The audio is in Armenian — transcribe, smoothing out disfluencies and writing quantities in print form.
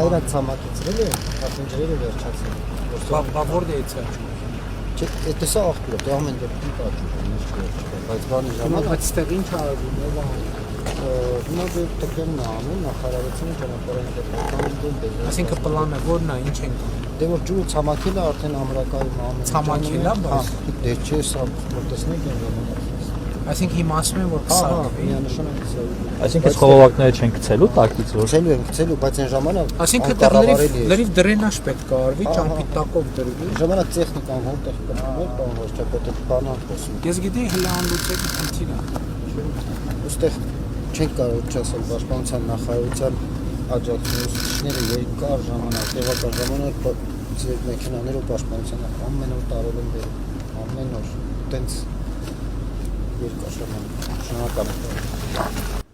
Հայրակ ցամաքեցրել է, պատնջերել է վերջացել։ Բա որտե է ցած։ Չէ, դա աղբյուր, դա ամեն դեպքում կաճում է, ինչ չէ, բայց բանի ժամանակ Բայց ստեղ ինչ արվում է, հիմա դեռ տկերն է անում, նախարարությունը ճանապարհային դեպքում Այսինքն պլանը որն է, ինչ են անում։ Դե որ ջուրը ցամաքելը արդեն ամրակայում ամեն Ցամաքելա, բայց դե չէ, սա որ տեսնեք այն ժամանակ։ Այսինքն հիմա ասում են որ կսարքվի։ Միանշանակ կսարքվի։ Այսինքն խողովակները չեն գցելու տակից որ Գցելու են, գցելու, բայց այն ժամանակ Այսինքն դա լրիվ դրենաժ պետք է արվի, ճամփի տակով դրվի։ ժամանակ տեխնիկան որտեղ կգտնվեր, բան ոչ թե պետք է բանան խոսում։ Ես գիտեի հլա անլուծելի խնդիր է։ Ոստեղ չենք կարող չասել պաշտպանության նախարարության աջակցությունները երկար ժամանակ, տևական ժամանակ մեքենաներով պաշտպանության ամեն օր տարել են բերում, ամեն օր, տենց երկար ժամանակ, շնորհակալ եմ։